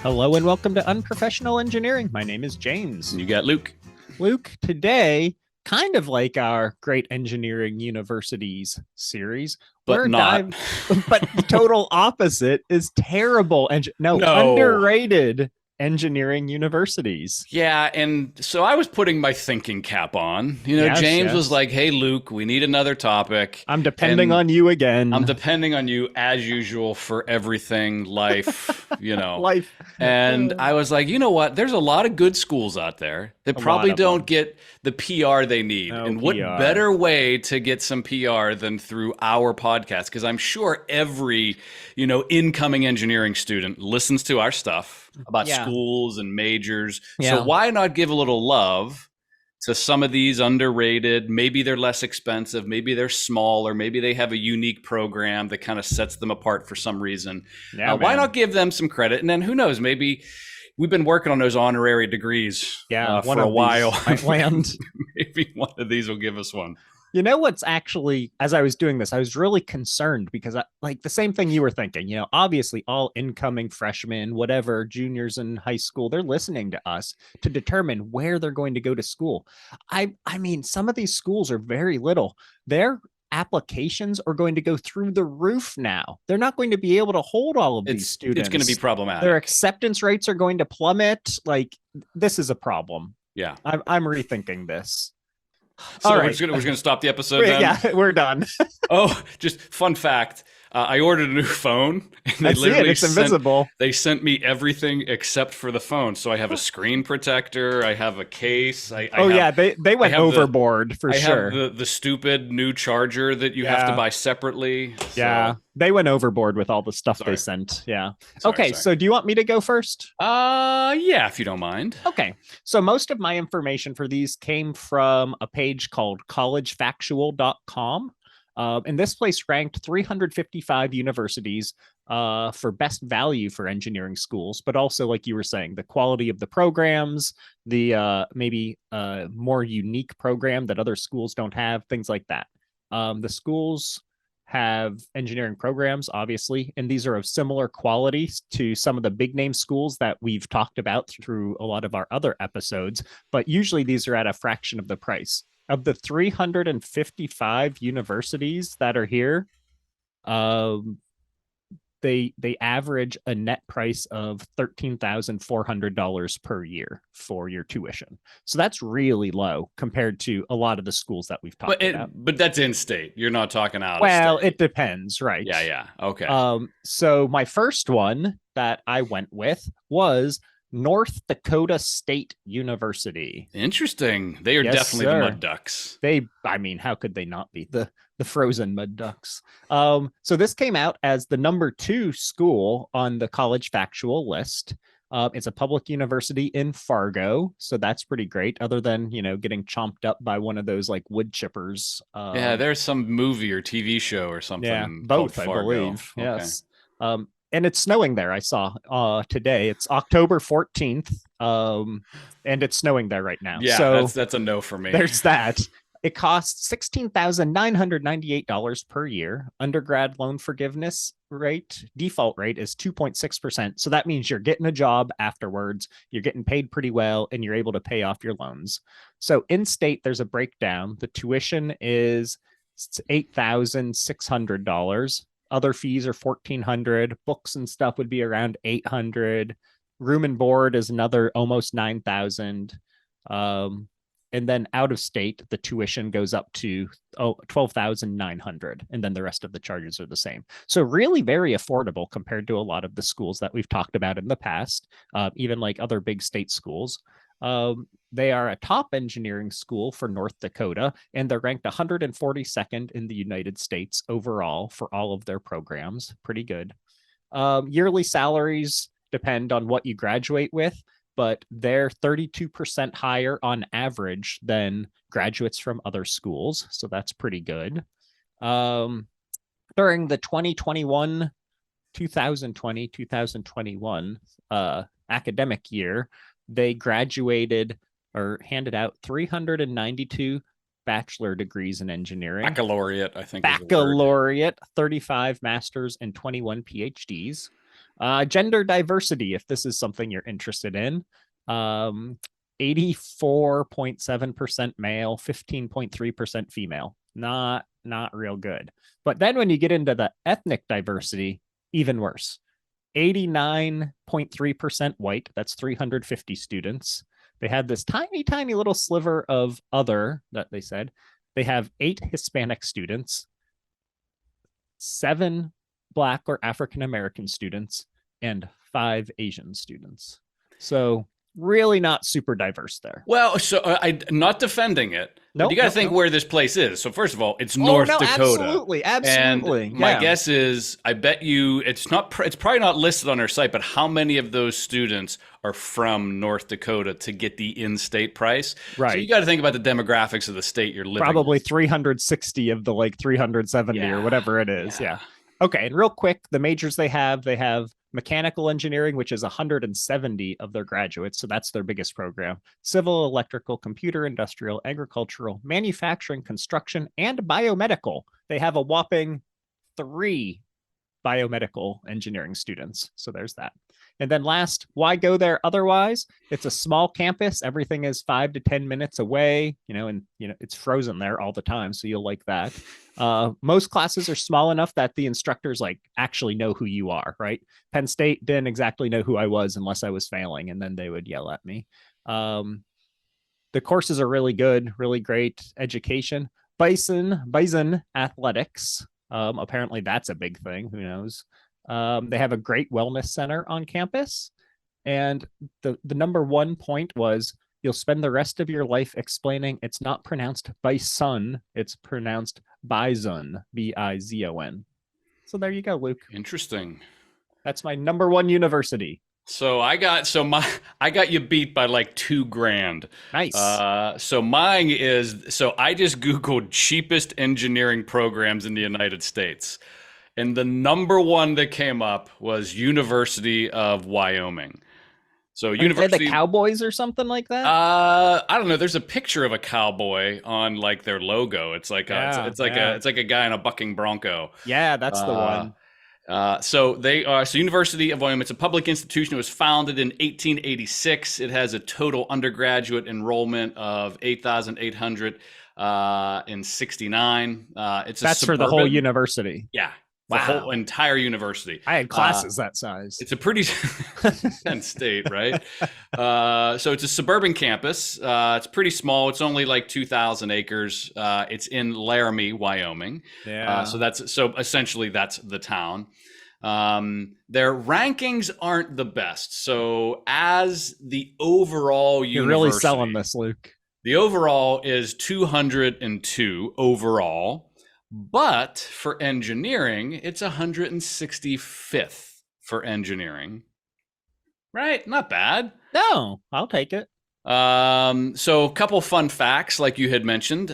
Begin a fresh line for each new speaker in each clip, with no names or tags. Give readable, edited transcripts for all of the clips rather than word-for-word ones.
Hello and welcome to Unprofessional Engineering. My name is James.
And you got Luke.
Luke, today, kind of like our Great Engineering Universities series,
But not.
But the total opposite is terrible.
No.
Underrated engineering universities.
Yeah, and so I was putting my thinking cap on. James was like, hey, Luke, we need another topic.
I'm depending on you again.
I'm depending on you, as usual, for everything, life,
Life.
And I was like, you know what? There's a lot of good schools out there that probably don't get the PR they need. And what better way to get some PR than through our podcast? Because I'm sure every, incoming engineering student listens to our stuff about schools and majors. So why not give a little love to some of these underrated? Maybe they're less expensive, maybe they're small, or maybe they have a unique program that kind of sets them apart for some reason. Why not give them some credit? And then who knows, maybe we've been working on those honorary degrees for a while. Maybe one of these will give us one.
You know what's actually, as I was doing this, I was really concerned because like the same thing you were thinking, obviously all incoming freshmen, whatever, juniors in high school, they're listening to us to determine where they're going to go to school. I mean, some of these schools are very little. Their applications are going to go through the roof now. They're not going to be able to hold all of these students.
It's going to be problematic.
Their acceptance rates are going to plummet. Like, this is a problem.
Yeah.
I'm rethinking this.
So we're just going to stop the episode then?
Yeah, we're done.
Oh, just fun fact. I ordered a new phone. And
it's invisible.
They sent me everything except for the phone. So I have a screen protector. I have a case. They
went overboard for sure.
I have the stupid new charger that you have to buy separately.
Yeah, they went overboard with all the stuff they sent. Yeah. Sorry. So do you want me to go first?
Yeah, if you don't mind.
Okay. So most of my information for these came from a page called collegefactual.com. And this place ranked 355 universities for best value for engineering schools, but also, like you were saying, the quality of the programs, the maybe more unique program that other schools don't have, things like that. The schools have engineering programs, obviously, and these are of similar quality to some of the big name schools that we've talked about through a lot of our other episodes, but usually these are at a fraction of the price. Of the 355 universities that are here, they average a net price of $13,400 per year for your tuition. So that's really low compared to a lot of the schools that we've talked about.
But that's in-state. You're not talking out of state.
Well, it depends, right?
Yeah. Okay.
So my first one that I went with was North Dakota State University.
Interesting. They are definitely the Mud Ducks.
How could they not be the frozen Mud Ducks? So this came out as the number 2 school on the College Factual list. It's a public university in Fargo, so that's pretty great. Other than getting chomped up by one of those like wood chippers.
There's some movie or TV show or something.
Yeah, both, I believe. Okay. Yes. And it's snowing there. I saw today. It's October 14th, and it's snowing there right now.
Yeah, so that's a no for me.
There's that. It costs $16,998 per year. Undergrad loan forgiveness rate, default rate is 2.6%. So that means you're getting a job afterwards, you're getting paid pretty well, and you're able to pay off your loans. So in state, there's a breakdown. The tuition is $8,600. Other fees are $1,400. Books and stuff would be around $800. Room and board is another almost $9,000. And then out of state, the tuition goes up to $12,900. And then the rest of the charges are the same. So really very affordable compared to a lot of the schools that we've talked about in the past, even like other big state schools. They are a top engineering school for North Dakota, and they're ranked 142nd in the United States overall for all of their programs. Pretty good. Yearly salaries depend on what you graduate with, but they're 32% higher on average than graduates from other schools. So that's pretty good. During the 2021 academic year, they graduated or handed out 392 bachelor degrees in engineering.
Baccalaureate, I think.
Baccalaureate, 35 masters and 21 PhDs. Gender diversity, if this is something you're interested in. 84.7% male, 15.3% female. Not real good. But then when you get into the ethnic diversity, even worse. 89.3% white. That's 350 students. They had this tiny, tiny little sliver of other that they said. They have 8 Hispanic students, 7 Black or African American students, and 5 Asian students. So really not super diverse there.
Well, so I'm not defending it. But you got to think where this place is. So first of all, it's North Dakota.
Absolutely.
And my guess is, I bet you it's probably not listed on our site, but how many of those students are from North Dakota to get the in-state price?
Right.
So you got to think about the demographics of the state you're living.
Probably 360 of the 370 or whatever it is. Yeah. Okay. And real quick, the majors they have mechanical engineering, which is 170 of their graduates. So that's their biggest program. Civil, electrical, computer, industrial, agricultural, manufacturing, construction, and biomedical. They have a whopping 3 biomedical engineering students. So there's that. And then last, why go there otherwise? It's a small campus. Everything is 5 to 10 minutes away, and it's frozen there all the time. So you'll like that. Most classes are small enough that the instructors actually know who you are, right? Penn State didn't exactly know who I was unless I was failing, and then they would yell at me. The courses are really good, really great education. Bison athletics. Apparently that's a big thing. Who knows? They have a great wellness center on campus. And the number one point was you'll spend the rest of your life explaining it's not pronounced bison, it's pronounced bison, Bizon. So there you go, Luke.
Interesting.
That's my number one university.
So I got you beat by $2,000.
Nice.
So mine is, I just Googled cheapest engineering programs in the United States. And the number one that came up was University of Wyoming. So
University, the Cowboys or something like that.
I don't know. There's a picture of a cowboy on their logo. It's like it's like a guy in a bucking bronco.
Yeah, that's the one.
So University of Wyoming. It's a public institution. It was founded in 1886. It has a total undergraduate enrollment of 8,869. That's
for the whole university.
Yeah. The whole entire university.
I had classes that size.
It's a pretty Penn State, right? So it's a suburban campus. It's pretty small. It's only 2,000 acres. It's in Laramie, Wyoming.
Yeah.
So essentially that's the town. Their rankings aren't the best. So as the overall university,
you're really selling this, Luke.
The overall is 202 overall. But for engineering, it's 165th for engineering. Right? Not bad.
No, I'll take it.
So a couple fun facts, like you had mentioned.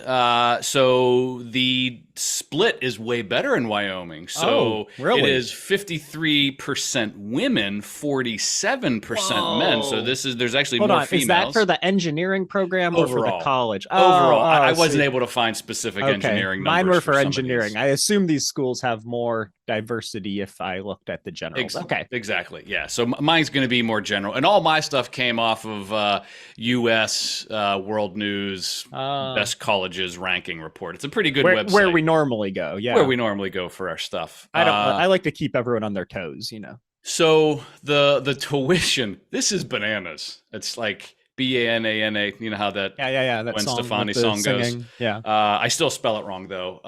So the split is way better in Wyoming. So
really?
It is 53% women, 47% men. So there's actually more females.
Is that for the engineering program or for the college?
Overall, I wasn't able to find specific engineering numbers.
Mine were for engineering. I assume these schools have more diversity if I looked at the generals. Okay.
Exactly. Yeah. So mine's going to be more general. And all my stuff came off of U.S. World News Best Colleges ranking report. It's a pretty good website.
Where we normally go. Yeah.
Where we normally go for our stuff.
I like to keep everyone on their toes,
So the tuition, this is bananas. It's Bana. You know how that
that
Gwen Stefani song goes.
Yeah.
I still spell it wrong though.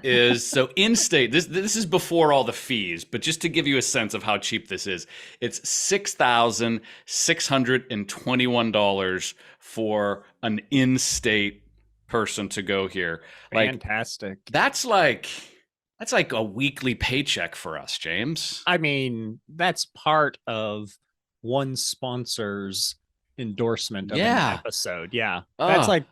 Is so in-state. This is before all the fees, but just to give you a sense of how cheap this is, it's $6,621 for an in-state person to go here.
Fantastic.
That's like a weekly paycheck for us, James.
I mean, that's part of one sponsor's endorsement of an episode. Yeah. That's like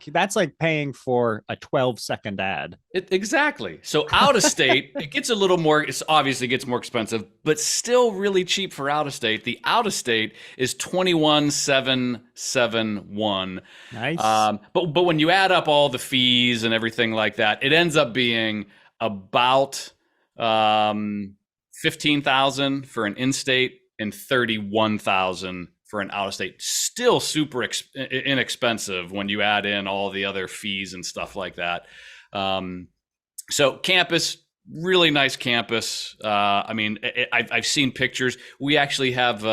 paying for a 12-second ad.
Exactly. So out of state, it gets a little more, it obviously gets more expensive, but still really cheap for out of state. The out of state is $21,771.
Nice.
But when you add up all the fees and everything like that, it ends up being about $15,000 for an in-state and $31,000 for an out-of-state. Still super inexpensive when you add in all the other fees and stuff like that. So campus, really nice campus. I mean, I've seen pictures. We actually have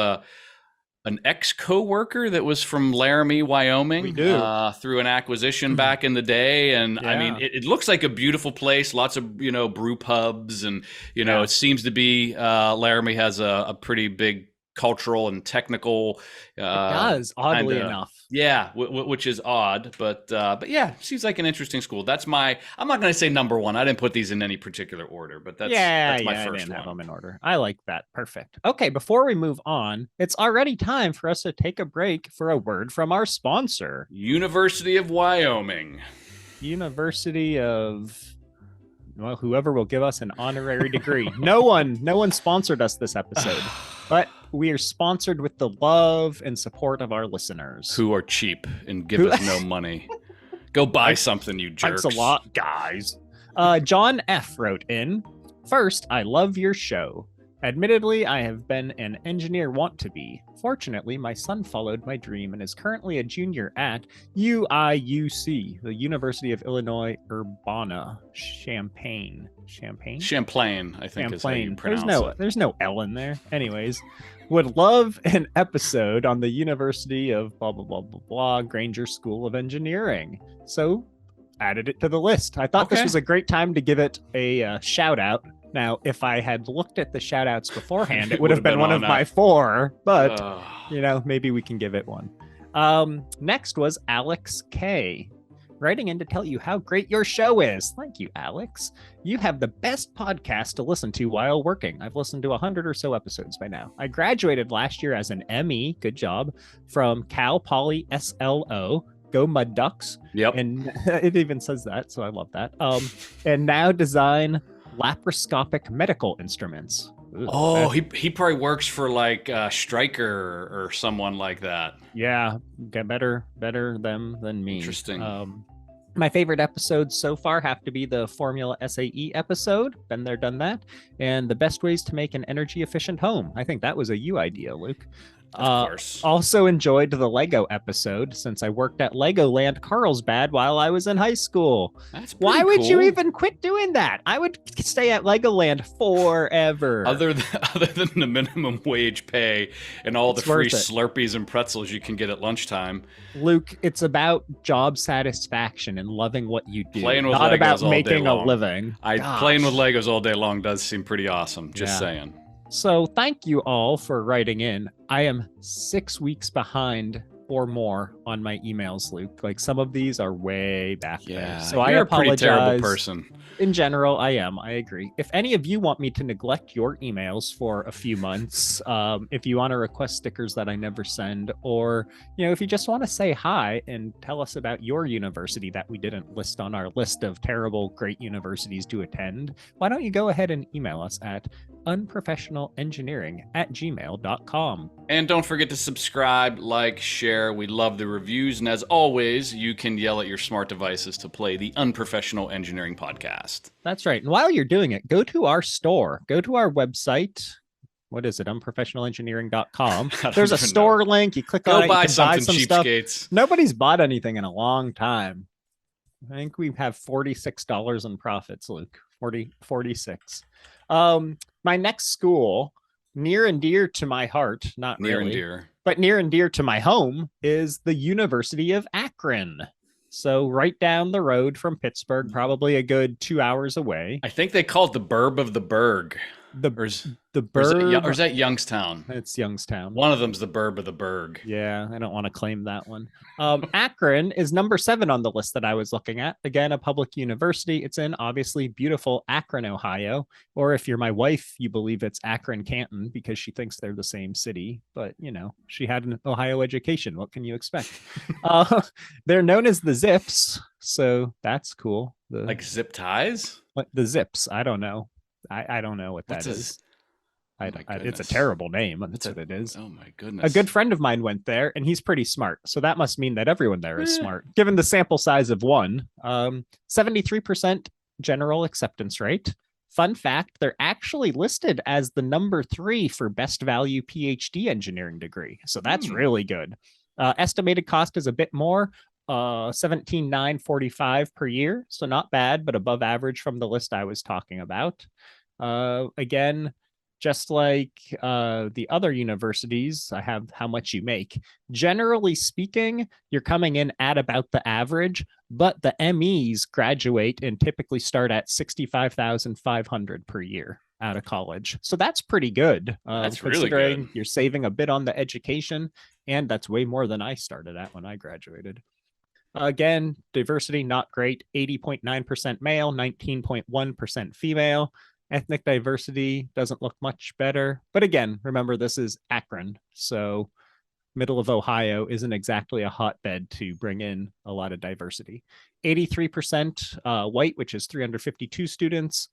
an ex-coworker that was from Laramie, Wyoming, through an acquisition back in the day. And I mean, it looks like a beautiful place. Lots of, brew pubs. And, it seems to be Laramie has a pretty big cultural and technical.
It does, oddly enough.
Yeah, which is odd, but yeah, seems like an interesting school. I'm not going to say number one. I didn't put these in any particular order, but that's my first
I didn't
one.
have them in order. I like that. Perfect. Okay, before we move on, it's already time for us to take a break for a word from our sponsor,
University of Wyoming.
University of, well, whoever will give us an honorary degree. No one sponsored us this episode, but we are sponsored with the love and support of our listeners,
who are cheap and give us no money. Go buy something, you jerks.
Thanks a lot, guys. John F. wrote in, "First, I love your show. Admittedly, I have been an engineer want to be. Fortunately, my son followed my dream and is currently a junior at UIUC, the University of Illinois Urbana-Champaign.
Champlain, I think is how you pronounce it.
There's no L in there. Anyways, would love an episode on the University of blah, blah, blah, blah, blah, Granger School of Engineering. So added it to the list. I thought this was a great time to give it a shout out. Now, if I had looked at the shout outs beforehand, it would have been one of my 4, but maybe we can give it one. Next was Alex K, writing in to tell you how great your show is. Thank you, Alex. You have the best podcast to listen to while working. I've listened to 100 or so episodes by now. I graduated last year as an ME, good job, from Cal Poly SLO. Go Mud Ducks.
Yep.
And it even says that, so I love that. And now design laparoscopic medical instruments.
Ooh, he probably works for like Stryker or someone like that.
Yeah, get better them than me.
Interesting.
My favorite episodes so far have to be the Formula SAE episode. Been there, done that. And the best ways to make an energy efficient home. I think that was a you idea, Luke.
Of course.
Also enjoyed the Lego episode since I worked at Legoland Carlsbad while I was in high school.
That's pretty
Why would
cool.
you even quit doing that? I would stay at Legoland forever.
Other than the minimum wage pay and all the free Slurpees and pretzels you can get at lunchtime.
Luke, it's about job satisfaction and loving what you do.
Playing with
not
Legos
about
all
making
day long.
A living.
Playing with Legos all day long does seem pretty awesome. Just saying.
So thank you all for writing in. I am 6 weeks behind or more on my emails, Luke. Like some of these are way back there. So I apologize.
You're a pretty terrible person.
In general, I am. I agree. If any of you want me to neglect your emails for a few months, if you want to request stickers that I never send, or if you just want to say hi and tell us about your university that we didn't list on our list of terrible, great universities to attend, why don't you go ahead and email us at unprofessionalengineering@gmail.com.
And don't forget to subscribe, like, share. We love the reviews. And as always, you can yell at your smart devices to play the Unprofessional Engineering Podcast.
That's right. And while you're doing it, go to our store. Go to our website. What is it? Unprofessionalengineering.com. There's a store link. You click on it.
Go buy
some
cheapskates.
Stuff. Nobody's bought anything in a long time. I think we have $46 in profits, Luke. 46. My next school, near and dear to my heart, not
near
really,
and dear,
but near and dear to my home, is the University of Akron. So right down the road from Pittsburgh, probably a good 2 hours away.
I think they call it the burb of the burg.
The
burb, or is that Youngstown?
It's Youngstown.
One of them's the burb of the burg.
Yeah, I don't want to claim that one. Akron is number 7 on the list that I was looking at. Again, a public university. It's in obviously beautiful Akron, Ohio. Or if you're my wife, you believe it's Akron, Canton because she thinks they're the same city. But she had an Ohio education. What can you expect? They're known as the Zips, so that's cool.
Like zip ties?
Like the Zips. I don't know. I don't know what that is. It's a terrible name. That's what it is.
Oh my goodness.
A good friend of mine went there and he's pretty smart. So that must mean that everyone there is smart. Given the sample size of one, 73% general acceptance rate, Fun fact, they're actually listed as the number 3 for best value PhD engineering degree. So that's really good. Estimated cost is a bit more, 17,945 per year. So not bad, but above average from the list I was talking about. Again, just like the other universities, I have how much you make. Generally speaking, you're coming in at about the average, but the MEs graduate and typically start at 65,500 per year out of college. So that's pretty good.
That's
considering
really good.
You're saving a bit on the education, and that's way more than I started at when I graduated. Again, diversity not great. 80.9% male, 19.1% female. Ethnic diversity doesn't look much better. But again, remember, this is Akron. So middle of Ohio isn't exactly a hotbed to bring in a lot of diversity. 83% white, which is 352 students.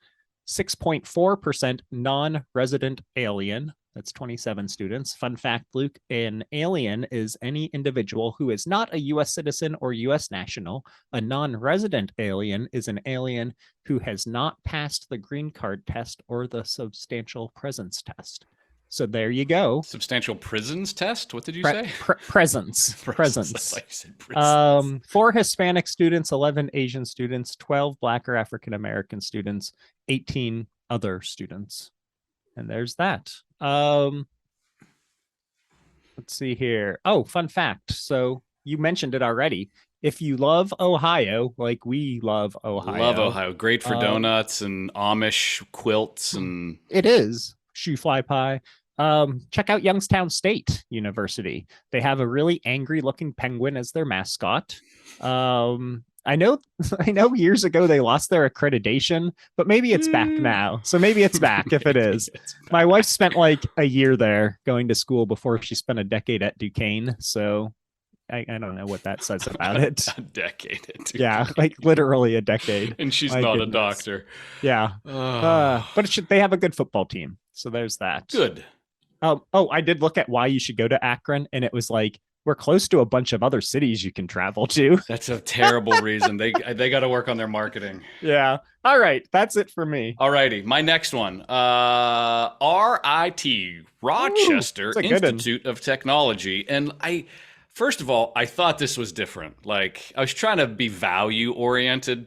6.4% non-resident alien. That's 27 students. Fun fact, Luke, an alien is any individual who is not a U.S. citizen or U.S. national. A non-resident alien is an alien who has not passed the green card test or the substantial presence test. So there you go.
Substantial prisons test? What did you say?
Presence. Presence. Like you said, presence. 4 Hispanic students, 11 Asian students, 12 Black or African American students, 18 other students. And there's that. Let's see here. Oh, fun fact. So you mentioned it already. If you love Ohio, like we love Ohio.
Love Ohio. Great for donuts and Amish quilts. And
it is. Shoe fly pie. Check out Youngstown State University. They have a really angry looking penguin as their mascot. I know years ago they lost their accreditation, but maybe it's back now. So maybe it's back if it is. My wife spent like a year there going to school before she spent a decade at Duquesne. So I don't know what that says about it.
A decade at Duquesne.
Yeah, like literally a decade.
And she's not a doctor.
Yeah. But they have a good football team. So there's that.
Good.
I did look at why you should go to Akron, and it was like, we're close to a bunch of other cities you can travel to.
That's a terrible reason. They got to work on their marketing.
Yeah. All right. That's it for me.
All righty. My next one. RIT, Rochester Institute of Technology. And first of all, I thought this was different. Like, I was trying to be value oriented.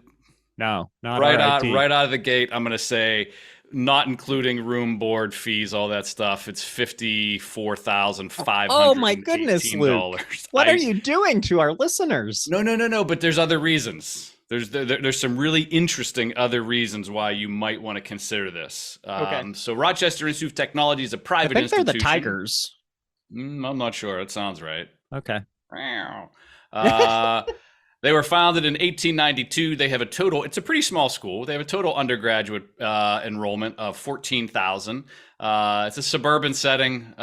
No, not
right out of the gate. I'm going to say, not including room, board, fees, all that stuff, it's $54,500.
Oh my goodness, Luke! What are you doing to our listeners?
No. But there's other reasons. There's some really interesting other reasons why you might want to consider this. Okay. So Rochester Institute of Technology is a private institution.
They're the Tigers.
I'm not sure. It sounds right.
Okay.
They were founded in 1892. They have it's a pretty small school. They have a total undergraduate enrollment of 14,000. It's a suburban setting,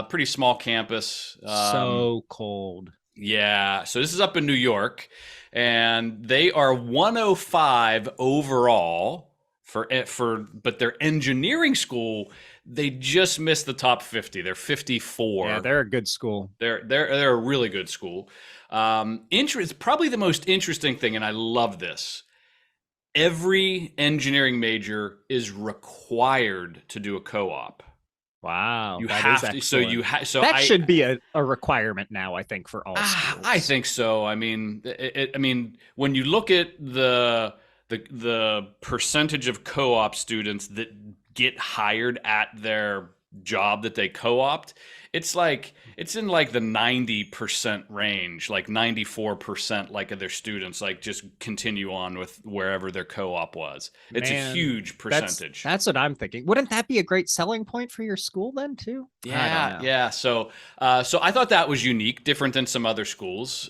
pretty small campus.
So cold.
Yeah. So this is up in New York, and they are 105 overall but their engineering school, they just missed the top 50. They're 54.
Yeah, they're a good school.
They're a really good school. It's probably the most interesting thing, and I love this. Every engineering major is required to do a co-op.
Wow,
you have to. So
that should be a requirement now, I think, for all schools.
I think so. I mean, when you look at the percentage of co-op students that get hired at their job that they co-opt, it's in like the 90% range, like 94% like of their students like just continue on with wherever their co-op was. It's a huge percentage.
That's what I'm thinking. Wouldn't that be a great selling point for your school then too?
Yeah. So I thought that was unique, different than some other schools.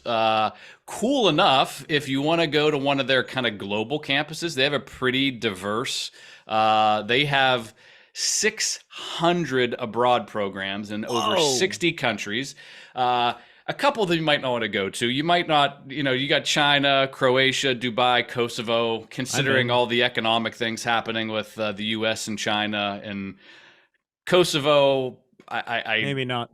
Cool enough, if you want to go to one of their kind of global campuses, they have a pretty diverse, they have 600 abroad programs in over 60 countries. A couple that you might not want to go to. You might not, you got China, Croatia, Dubai, Kosovo, considering all the economic things happening with the U.S. and China and Kosovo.
Maybe not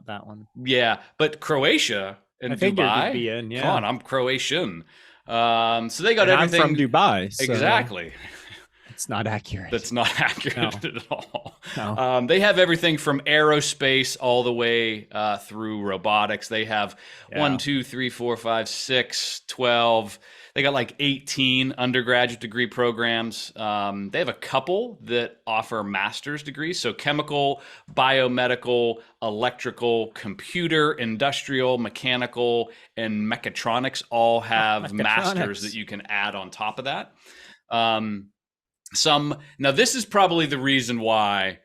that one.
Yeah, but Croatia and Dubai.
Be in, yeah.
Come on, I'm Croatian. So they got everything.
I'm from Dubai. So.
Exactly.
It's not accurate.
That's not accurate at all.
No.
They have everything from aerospace all the way through robotics. They have 1, 2, 3, 4, 5, 6, 12. They got like 18 undergraduate degree programs. They have a couple that offer master's degrees. So chemical, biomedical, electrical, computer, industrial, mechanical, and mechatronics all have masters that you can add on top of that. Now this is probably the reason why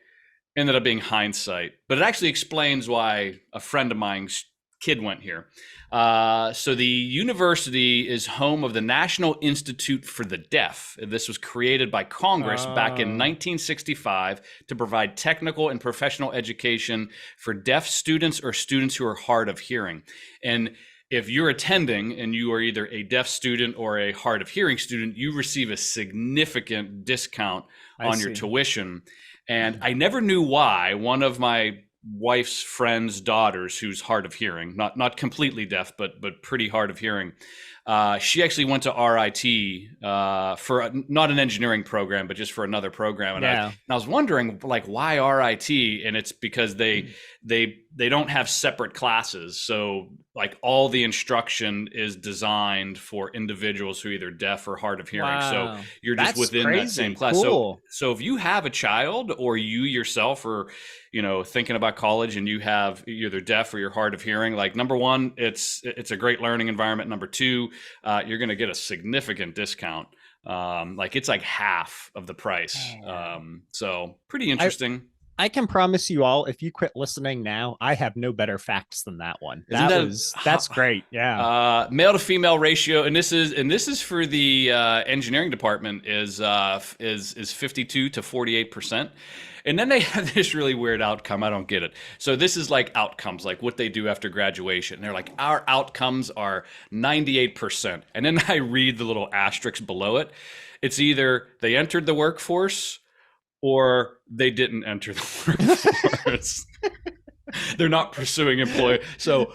ended up being hindsight, but it actually explains why a friend of mine's kid went here. So the university is home of the National Institute for the Deaf. This was created by Congress back in 1965 to provide technical and professional education for deaf students or students who are hard of hearing. And if you're attending and you are either a deaf student or a hard of hearing student, you receive a significant discount on your tuition. And I never knew why. One of my wife's friend's daughters, who's hard of hearing, not completely deaf, but pretty hard of hearing, she actually went to RIT for not an engineering program, but just for another program. And I was wondering, like, why RIT? And it's because they don't have separate classes. So like all the instruction is designed for individuals who are either deaf or hard of hearing. So you're just within that same class.
Cool.
So if you have a child or you yourself are, thinking about college and you're either deaf or you're hard of hearing, like, number one, it's a great learning environment. Number two, you're going to get a significant discount. Like it's like half of the price. So pretty interesting.
I can promise you all, if you quit listening now, I have no better facts than that one. That's great. Yeah.
Male to female ratio, and this is for the engineering department is 52 to 48%. And then they have this really weird outcome. I don't get it. So this is like outcomes, like what they do after graduation. They're like, our outcomes are 98%. And then I read the little asterisk below it. It's either they entered the workforce or they didn't enter the workforce. They're not pursuing employment. So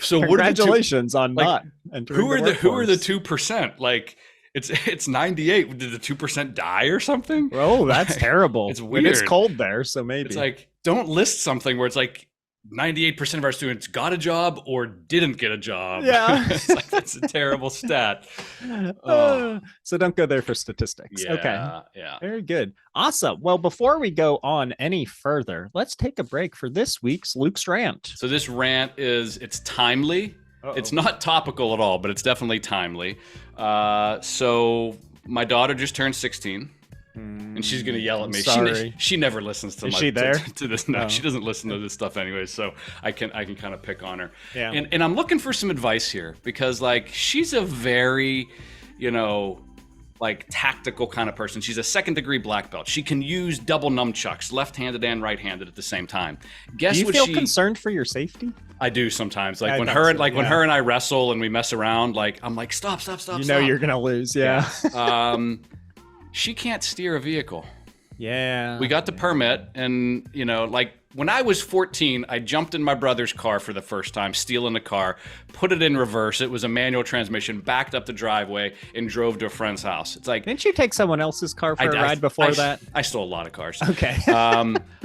congratulations on not entering the workforce.
Who are the 2%? Like it's 98. Did the 2% die or something?
Oh, that's terrible.
It's weird.
It's cold there, so maybe.
It's like, don't list something where it's like 98% of our students got a job or didn't get a job.
Yeah.
It's like, that's a terrible stat.
So don't go there for statistics.
Yeah,
okay.
Yeah.
Very good. Awesome. Well, before we go on any further, let's take a break for this week's Luke's Rant.
So this rant it's timely. Uh-oh. It's not topical at all, but it's definitely timely. So my daughter just turned 16. And she's gonna yell at me.
Sorry.
She never listens to
to
this. No, she doesn't listen to this stuff anyway. So I can kind of pick on her.
Yeah.
And I'm looking for some advice here because like she's a very, like tactical kind of person. She's a 2nd degree black belt. She can use double nunchucks, left-handed and right-handed at the same time.
Do you feel concerned for your safety?
I do sometimes. Like when her and I wrestle and we mess around, like I'm like, stop.
You're gonna lose. Yeah.
She can't steer a vehicle.
Yeah.
We got the permit and, like when I was 14, I jumped in my brother's car for the first time, stealing the car, put it in reverse. It was a manual transmission, backed up the driveway and drove to a friend's house. It's like,
didn't you take someone else's car for a ride before that?
I stole a lot of cars.
Okay.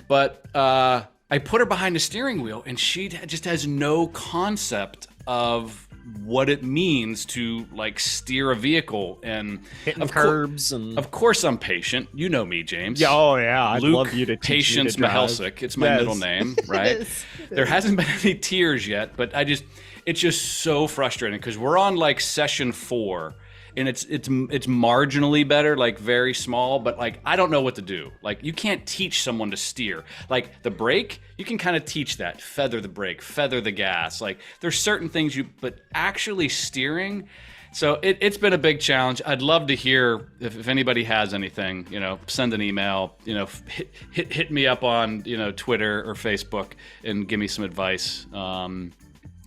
But I put her behind the steering wheel and she just has no concept of what it means to like steer a vehicle and
hitting curbs.
Of course I'm patient. You know me, James.
Yeah, oh yeah. I'd
Luke
love you to teach
Patience
me to drive.
Mihalsik. It's my middle name, right? There hasn't been any tears yet, but it's just so frustrating because we're on like session 4 and it's marginally better, like very small, but like I don't know what to do. Like you can't teach someone to steer. Like the brake, you can kind of teach that. Feather the brake, feather the gas. Like there's certain things but actually steering. So it's been a big challenge. I'd love to hear if anybody has anything, send an email, hit me up on, Twitter or Facebook and give me some advice.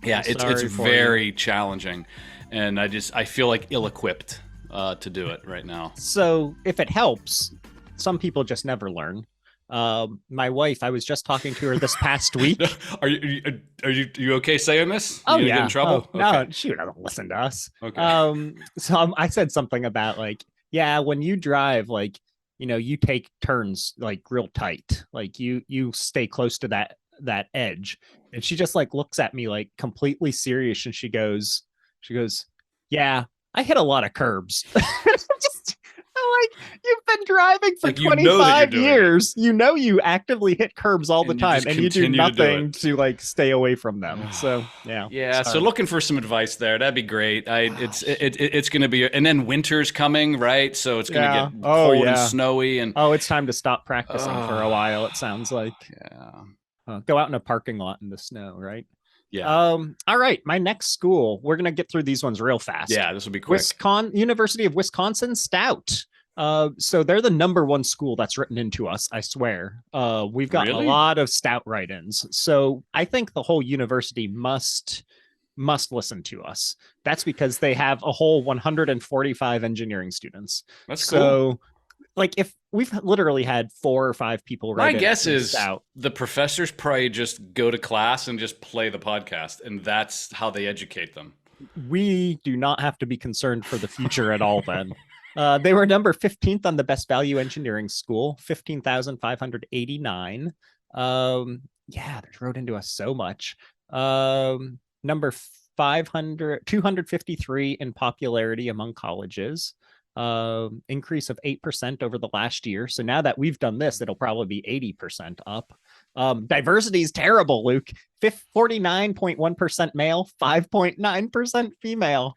It's very challenging. And I feel like ill-equipped to do it right now.
So if it helps, some people just never learn. My wife, I was just talking to her this past week.
Are you okay saying this?
Oh,
you
yeah.
Get in trouble?
Oh,
okay.
No, she doesn't listen to us.
Okay.
So I said something about like, yeah, when you drive, like you take turns like real tight, like you stay close to that edge. And she just like looks at me like completely serious, and she goes, yeah, I hit a lot of curbs. Just, I'm like, you've been driving for
Like, you know that you're
25
doing it.
years. You actively hit curbs all the
And you
time,
just
and you do
continue to do
nothing
it.
to like stay away from them. So yeah,
Yeah, so
sorry.
looking for some advice there. That'd be great. It's going to be, and then winter's coming, right? So it's going to
Yeah.
get
Oh
cold and
yeah.
snowy, and
Oh, it's time to stop practicing for a
oh,
while, it sounds like.
yeah,
Go out in a parking lot in the snow, right?
yeah,
All right. My next school, we're gonna get through these ones real fast.
yeah. This will be quick.
University of Wisconsin Stout. So they're the number one school that's written into us, I swear. We've gotten a
Really?
lot of stout write-ins. So I think the whole university must listen to us. That's because they have a whole 145 engineering students.
That's cool.
So like if we've literally had 4 or 5 people
My
write in
guess
asking
is
stout.
the professors probably just go to class and just play the podcast, and that's how they educate them.
We do not have to be concerned for the future at all then. They were number 15th on the best value engineering school, 15,589. Yeah, they wrote into us so much. Number 253 in popularity among colleges. Increase of 8% over the last year. So now that we've done this, it'll probably be 80% up. Diversity is terrible, Luke. 49.1% male, 5.9% female.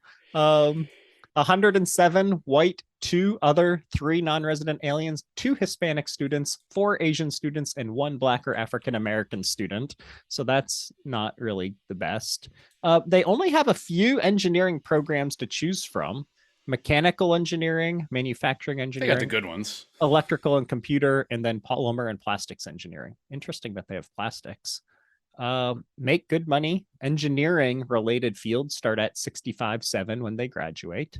107 white, 2 other, 3 non-resident aliens, 2 Hispanic students, 4 Asian students, and 1 Black or African American student. So that's not really the best. They only have a few engineering programs to choose from: mechanical engineering, manufacturing
They got the
engineering,
good ones.
electrical and computer, and then polymer and plastics engineering. Interesting that they have plastics. Make good money. Engineering related fields start at 65.7 when they graduate.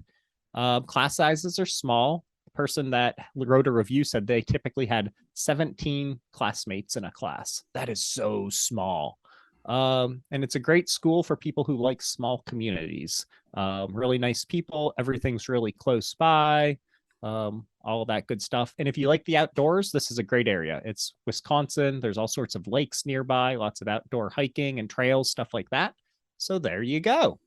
Class sizes are small. The person that wrote a review said they typically had 17 classmates in a class. That is so small. And it's a great school for people who like small communities. Really nice people. Everything's really close by. All that good stuff. And if you like the outdoors, this is a great area. It's Wisconsin. There's all sorts of lakes nearby, lots of outdoor hiking and trails, stuff like that. So there you go.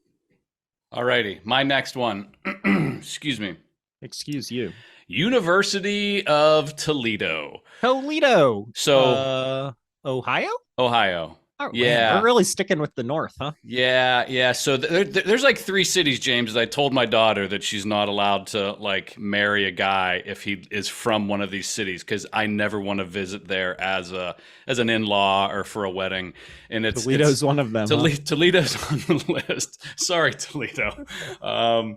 All righty. My next one. Excuse me.
Excuse you.
University of Toledo.
Toledo.
So,
Ohio?
Ohio.
Oh, man, we're
Yeah.
really sticking with the north, huh?
Yeah, yeah. So there's like 3 cities, James. I told my daughter that she's not allowed to like marry a guy if he is from one of these cities, because I never want to visit there as an in-law or for a wedding. And
Toledo's one of them.
Toledo's on the list. Sorry, Toledo.
You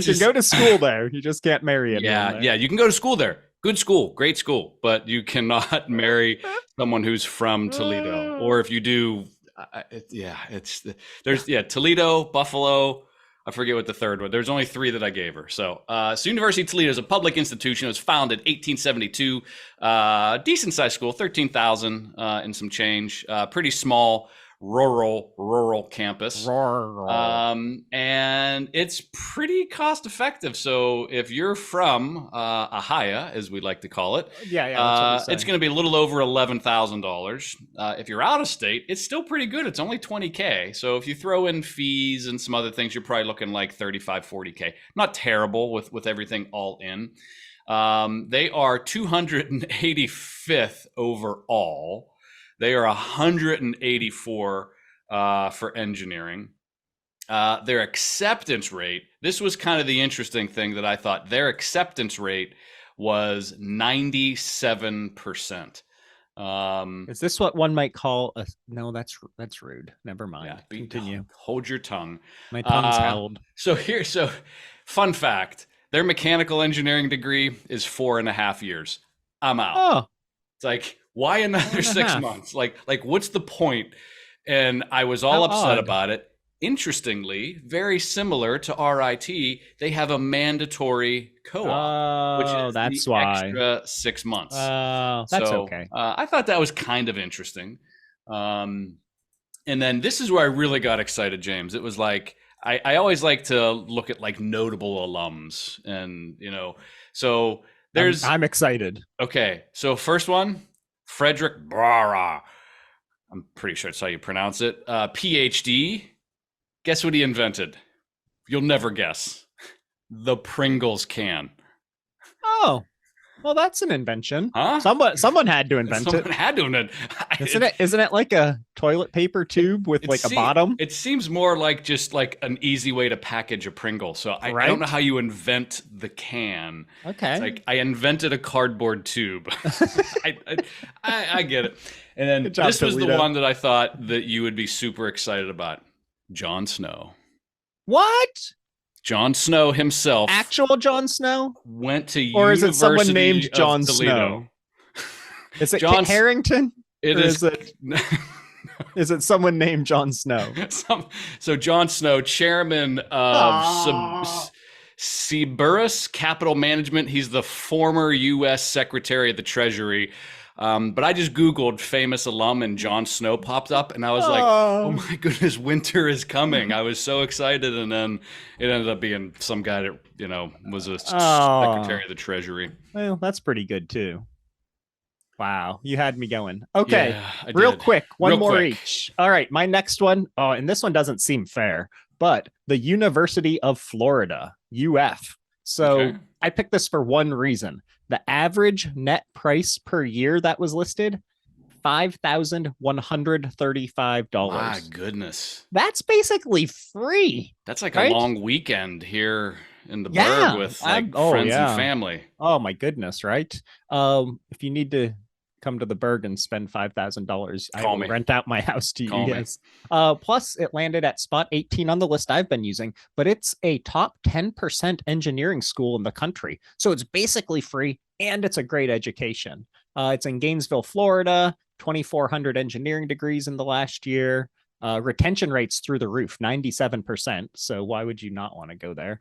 can go to school there. You just can't marry anyone
yeah,
there.
yeah. You can go to school there. Good school, great school, but you cannot marry someone who's from Toledo. Or if you do, Toledo, Buffalo. I forget what the third one. There's only 3 that I gave her. So University of Toledo is a public institution. It was founded 1872. Decent sized school, 13,000 and some change. Pretty small. Rural campus. And it's pretty cost effective. So if you're from Ahia, as we like to call it, it's going to be a little over $11,000. If you're out of state, it's still pretty good. It's only $20K. So if you throw in fees and some other things, you're probably looking like $35-40K. Not terrible with everything all in. They are 285th overall. They are 184 for engineering. Their acceptance rate, this was kind of the interesting thing that I thought. Their acceptance rate was 97%.
Is this what one might call a... No, that's rude. Never mind.
Yeah,
Continue.
Hold your tongue.
My tongue's held.
So fun fact, their mechanical engineering degree is 4.5 years. I'm out.
Oh.
It's like, why another 6 months? Like what's the point? And I was all upset about it. Interestingly, very similar to RIT, they have a mandatory co-op, which is
that's
the
why.
extra 6 months.
That's okay.
I thought that was kind of interesting. And then this is where I really got excited, James. It was like, I always like to look at like notable alums, and so
I'm excited.
Okay, so first one, Frederick Brara. I'm pretty sure that's how you pronounce it. PhD. Guess what he invented? You'll never guess. The Pringles can.
Oh, well, that's an invention.
Huh?
Someone had to invent it.
Someone had to invent.
Isn't it like a toilet paper tube with like a bottom?
It seems more like just like an easy way to package a Pringle. So I don't know how you invent the can.
Okay.
It's like I invented a cardboard tube. I get it. And then this was
Toledo.
the one that I thought that you would be super excited about. Jon Snow.
What?
Jon Snow himself.
Actual Jon Snow?
Went to
or is it someone
University
named Jon
Toledo.
Snow? Is it Kit Harington?
It is.
Is it someone named Jon Snow?
So Jon Snow, chairman of Cerberus Capital Management. He's the former U.S. Secretary of the Treasury. But I just Googled famous alum and Jon Snow popped up, and I was like, oh my goodness, winter is coming. I was so excited, and then it ended up being some guy that, you know, was a Secretary of the Treasury.
Well, that's pretty good too. Wow, you had me going. Okay,
yeah,
real quick, one more each. All right, my next one. Oh, and this one doesn't seem fair, but the University of Florida, UF. So I picked this for one reason. The average net price per year that was listed, $5,135.
My goodness.
That's basically free.
That's like a long weekend here in the burg with like friends and family.
Oh my goodness, right? If you need to come to the burg and spend $5,000, I will rent out my house to you. Yes. Plus, it landed at spot 18 on the list I've been using, but it's a top 10% engineering school in the country. So it's basically free and it's a great education. It's in Gainesville, Florida, 2,400 engineering degrees in the last year. Retention rates through the roof, 97%. So why would you not want to go there?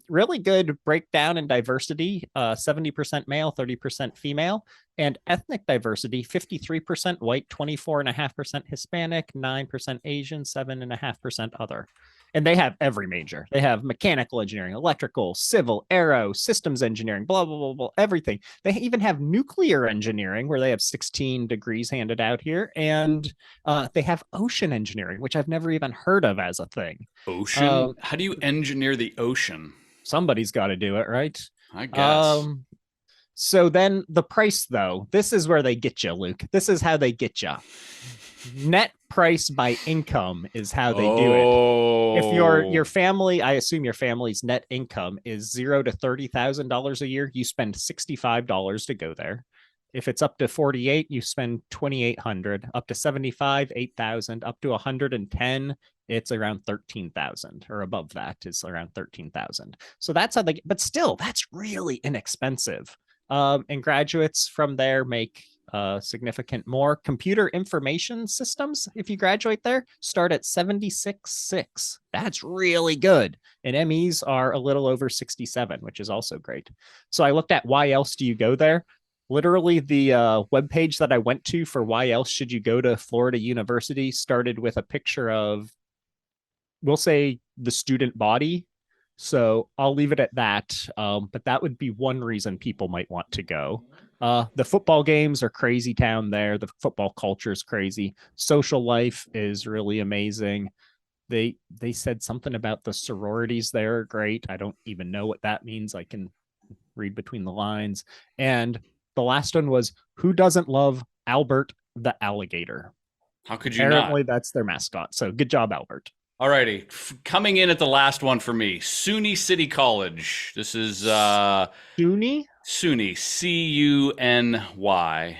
Really good breakdown in diversity, 70% male, 30% female, and ethnic diversity, 53% white, 24.5% Hispanic, 9% Asian, 7.5% other. And they have every major. They have mechanical engineering, electrical, civil, aero, systems engineering, blah, blah, blah, blah, everything. They even have nuclear engineering where they have 16 degrees handed out here. And they have ocean engineering, which I've never even heard of as a thing.
Ocean? How do you engineer the ocean?
Somebody's got to do it, right?
I guess.
So then the price, though, this is where they get you, Luke. This is how they get you. Net price by income is how they do it. If your family, I assume your family's net income is $0 to $30,000 a year, you spend $65 to go there. If it's up to 48, you spend $2,800. Up to 75, $8,000. Up to 110, it's around 13,000, or above that is around 13,000. So that's how they. But still, that's really inexpensive. And graduates from there make significant more. Computer information systems, if you graduate there, start at 76.6. That's really good. And MEs are a little over 67, which is also great. So I looked at why else do you go there? Literally, the webpage that I went to for why else should you go to Florida University started with a picture of, we'll say, the student body. So I'll leave it at that. But that would be one reason people might want to go. The football games are crazy town there. The football culture is crazy. Social life is really amazing. They said something about the sororities there are great. I don't even know what that means. I can read between the lines. And the last one was, who doesn't love Albert the alligator?
How could you
Apparently that's their mascot. So good job, Albert.
All righty. Coming in at the last one for me, SUNY City College. This is
SUNY?
SUNY, C-U-N-Y,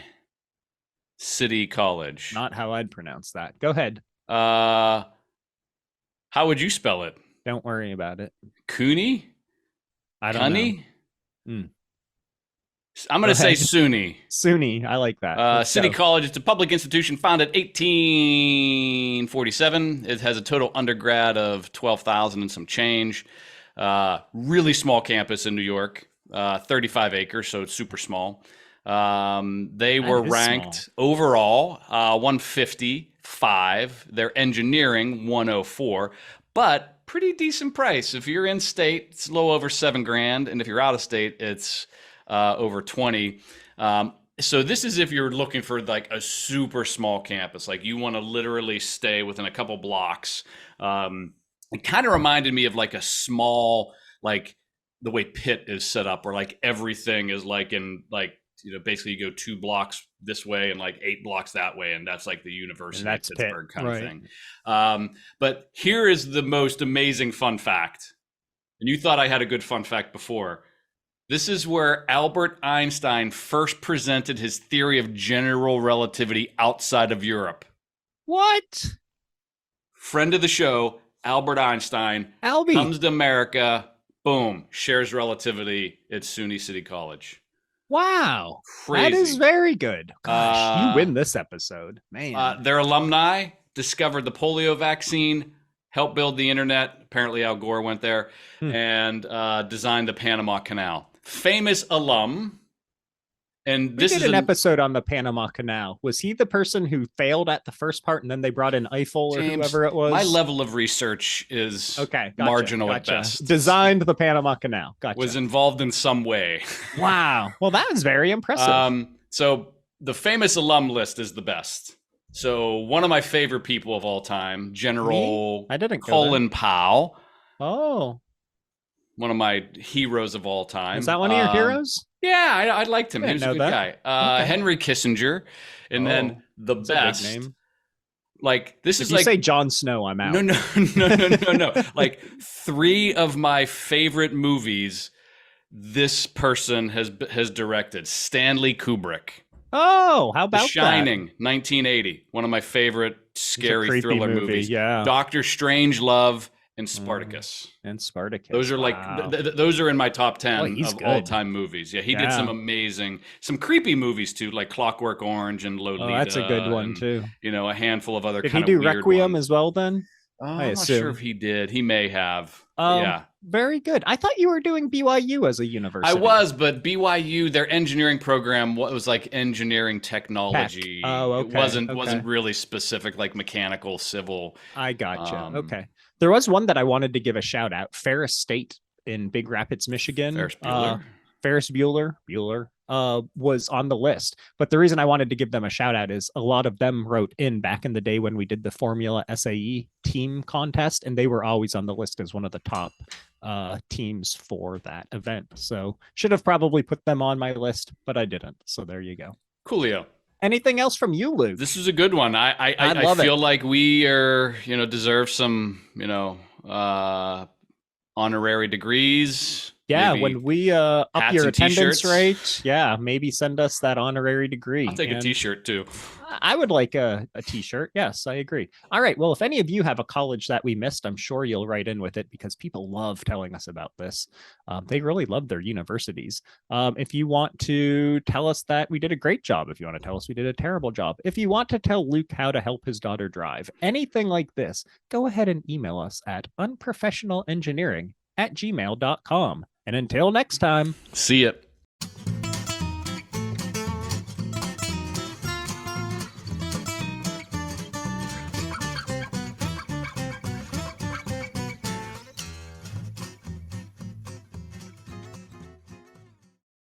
City College.
Not how I'd pronounce that. Go ahead.
How would you spell it?
Don't worry about it.
Cooney?
I don't know.
I'm going to say SUNY.
SUNY. I like that.
City College. It's a public institution founded 1847. It has a total undergrad of 12,000 and some change. Really small campus in New York. 35 acres, so it's super small. They were ranked overall 155. Their engineering 104, but pretty decent price. If you're in state, it's a little over $7,000, and if you're out of state, it's over 20. So this is if you're looking for like a super small campus, like you want to literally stay within a couple blocks. It kind of reminded me of like a small, like the way Pitt is set up, where like everything is like in like, basically you go 2 blocks this way and like 8 blocks that way, and that's like the University of Pittsburgh kind of thing. But here is the most amazing fun fact. And you thought I had a good fun fact before. This is where Albert Einstein first presented his theory of general relativity outside of Europe.
What?
Friend of the show, Albert Einstein,
Albie
comes to America, boom, shares relativity at SUNY City College.
Wow.
Crazy.
That is very good. Gosh, you win this episode. Man.
Their alumni discovered the polio vaccine, helped build the internet. Apparently Al Gore went there, and designed the Panama Canal. Famous alum. And this is
an episode on the Panama Canal. Was he the person who failed at the first part and then they brought in Eiffel or whoever it was?
My level of research is marginal at best.
Designed the Panama Canal. Gotcha.
Was involved in some way.
Wow. Well, that was very impressive.
So the famous alum list is the best. So one of my favorite people of all time, General Colin Powell.
Oh.
One of my heroes of all time.
Is that one of your heroes?
Yeah, I liked him. He was a good guy. Henry Kissinger. And then the best. Big name. Like, this is like...
If you say Jon Snow, I'm out.
No. Like, 3 of my favorite movies this person has directed. Stanley Kubrick.
Oh, how about
The Shining, 1980. One of my favorite scary thriller movies.
Yeah.
Doctor Strangelove and Spartacus. Those are like those are in my top 10 of all-time movies. Yeah, he did some amazing, some creepy movies too, like Clockwork Orange and Lolita.
Oh, that's a good one too.
A handful of other
kind
of weird
ones. Did he do Requiem
ones
as well then?
I'm not sure if he did. He may have.
Very good. I thought you were doing BYU as a university.
I was, but BYU, their engineering program was like engineering technology.
Tech. Oh, okay.
It wasn't really specific, like mechanical, civil.
I gotcha. Okay. There was one that I wanted to give a shout out. Ferris State in Big Rapids, Michigan. Ferris Bueller was on the list. But the reason I wanted to give them a shout out is a lot of them wrote in back in the day when we did the Formula SAE team contest, and they were always on the list as one of the top teams for that event. So should have probably put them on my list, but I didn't. So there you go.
Coolio.
Anything else from you, Luke?
This is a good one. I feel like we are, deserve some, honorary degrees.
Yeah, when we up your attendance rate, maybe send us that honorary degree.
I'll take a t-shirt too.
I would like a t-shirt. Yes, I agree. All right. Well, if any of you have a college that we missed, I'm sure you'll write in with it because people love telling us about this. They really love their universities. If you want to tell us that we did a great job, if you want to tell us we did a terrible job, if you want to tell Luke how to help his daughter drive, anything like this, go ahead and email us at unprofessionalengineering@gmail.com. And until next time,
see ya.